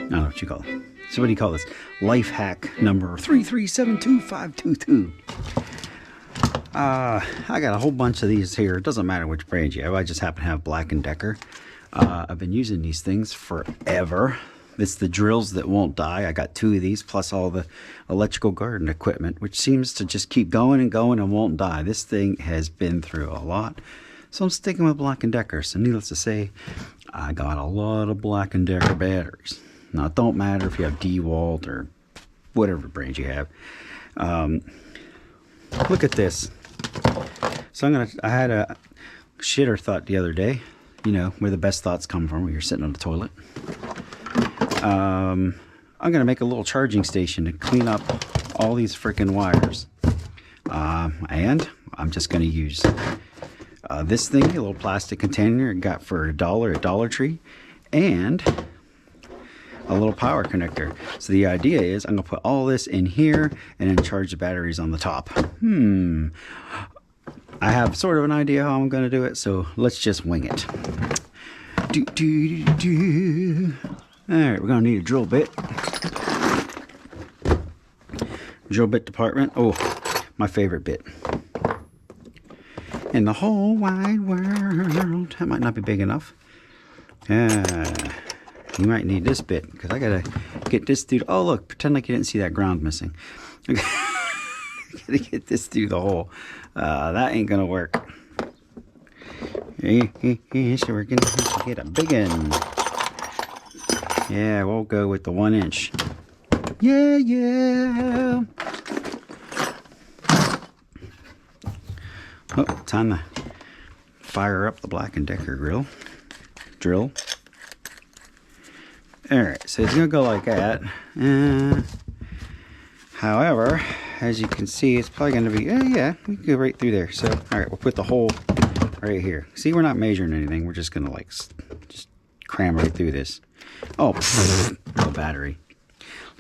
don't know what you call it. So what do you call this? Life hack number 3372522. I got a whole bunch of these here. It doesn't matter which brand you have. I just happen to have Black & Decker. I've been using these things forever. It's the drills that won't die. I got 2 of these, plus all the electrical garden equipment, which seems to just keep going and going and won't die. This thing has been through a lot. So I'm sticking with Black & Decker. So needless to say, I got a lot of Black & Decker batteries. Now, it don't matter if you have DeWalt or whatever brand you have. Look at this. So I had a shitter thought the other day. You know, where the best thoughts come from when you're sitting on the toilet. I'm going to make a little charging station to clean up all these freaking wires. And I'm just going to use this thing, a little plastic container I got for $1 at Dollar Tree, and a little power connector. So the idea is I'm going to put all this in here and then charge the batteries on the top. I have sort of an idea how I'm going to do it, so let's just wing it. Alright, we're going to need a drill bit. Drill bit department. Oh, my favorite bit. In the whole wide world. That might not be big enough. You might need this bit, because I got to get this through. Oh, look, pretend like you didn't see that ground missing. Gotta get this through the hole. That ain't gonna work. So we're gonna have to get a big one. Yeah, we'll go with the 1 inch. Yeah. Oh, time to fire up the Black & Decker drill. Alright, so it's gonna go like that. However, as you can see, it's probably going to be, yeah, we can go right through there. So, all right, we'll put the hole right here. See, we're not measuring anything. We're just going to, like, just cram right through this. Oh, no battery.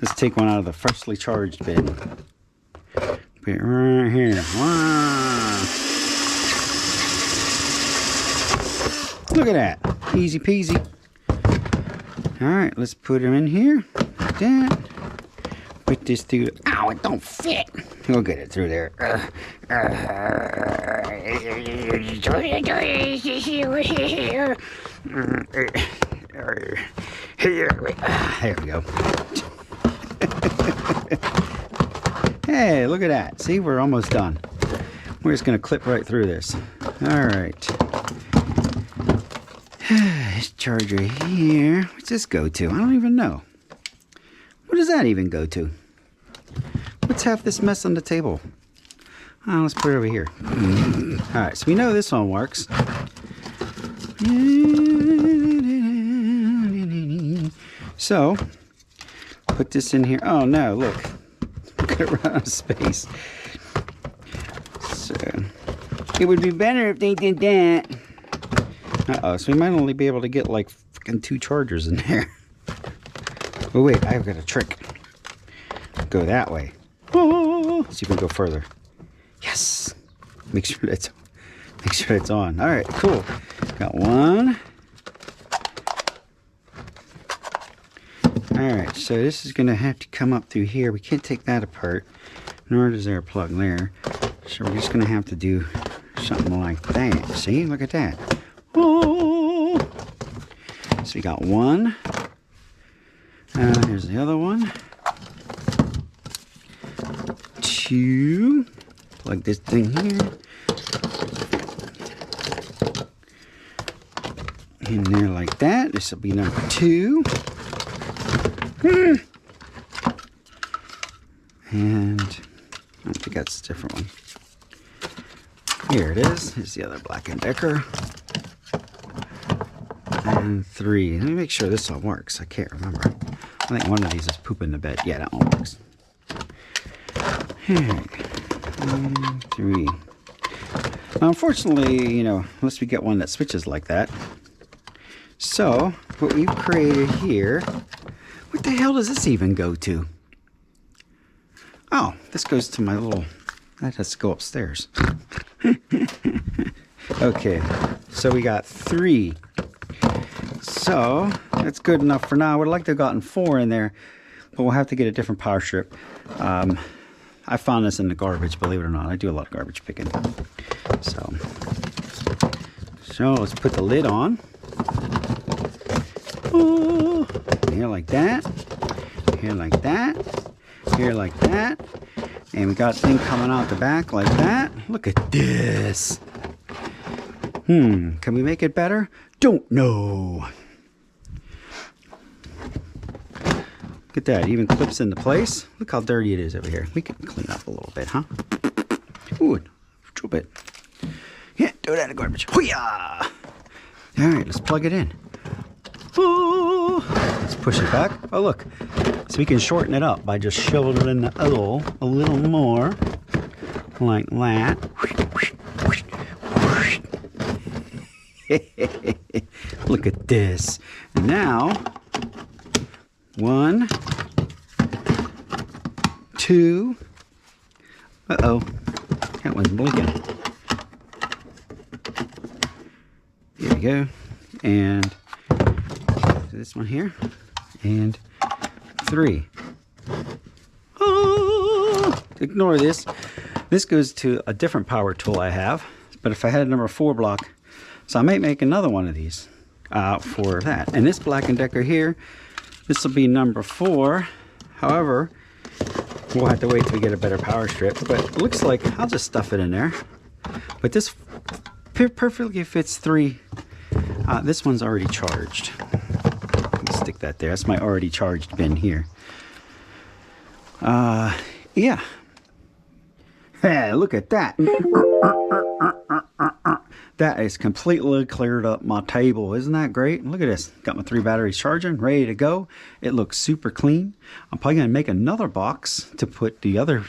Let's take one out of the freshly charged bin. Put it right here. Wow. Look at that. Easy peasy. All right, let's put them in here. Like that. Put this through. Ow, it don't fit. We'll get it through there. There we go. Hey, look at that. See, we're almost done. We're just going to clip right through this. All right. This charger here. What's this go to? I don't even know. What does that even go to? What's half this mess on the table? Oh, let's put it over here. Alright, so we know this one works. So, put this in here. Oh no, look. I'm gonna run out of space. So, it would be better if they did that. Uh-oh, so we might only be able to get like fucking 2 chargers in there. Oh wait, I've got a trick. Go that way. Oh, see if we can go further. Yes. Make sure it's on. All right, cool. Got one. All right, so this is gonna have to come up through here. We can't take that apart, nor is there a plug there. So we're just gonna have to do something like that. See, look at that. Oh. So we got one. Here's the other one. 2. Plug this thing here. In there like that. This will be number 2. And I think that's a different one. Here it is. Here's the other Black & Decker. And 3. Let me make sure this one works. I can't remember. I think one of these is pooping the bed. Yeah, that one works. Here we go. 3. Now, unfortunately, you know, unless we get one that switches like that. So, what we've created here, what the hell does this even go to? Oh, this goes to my little, that has to go upstairs. Okay, so we got 3. So, That's good enough for now. I would like to have gotten 4 in there, but we'll have to get a different power strip. I found this in the garbage, believe it or not. I do a lot of garbage picking. So let's put the lid on. Oh, here like that. Here like that. Here like that. And we got thing coming out the back like that. Look at this. Can we make it better? Don't know. Look at that. It even clips into place. Look how dirty it is over here. We can clean up a little bit, huh? Ooh, a little bit. Yeah, throw that in the garbage. Hoo-yah! All right, let's plug it in. Ooh, let's push it back. Oh, look. So we can shorten it up by just shoving it in the hole a little more. Like that. Look at this. And now, 1, 2. Uh-oh. That one's blinking. There we go. And this one here. And 3. Oh, ignore this. This goes to a different power tool I have. But if I had a number 4 block, so I might make another one of these for that. And this Black & Decker here, this will be number 4. However, we'll have to wait till we get a better power strip. But it looks like I'll just stuff it in there. But this perfectly fits 3. This one's already charged. Stick that there. That's my already charged bin here. Yeah. Hey, look at that. That is completely cleared up my table. Isn't that great? Look at this. Got my 3 batteries charging, ready to go. It looks super clean. I'm probably going to make another box to put the other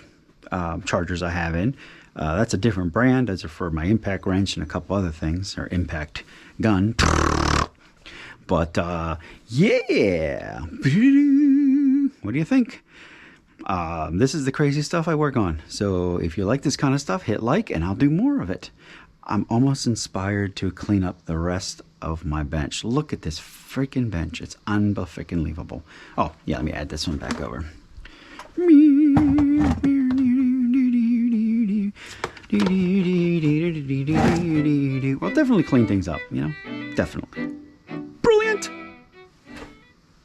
chargers I have in. That's a different brand. Those are for my impact wrench and a couple other things, or impact gun. But yeah, what do you think? This is the crazy stuff I work on. So if you like this kind of stuff, hit like and I'll do more of it. I'm almost inspired to clean up the rest of my bench. Look at this freaking bench. It's unbelievable. Oh yeah, let me add this one back over. Well, definitely clean things up, you know, definitely.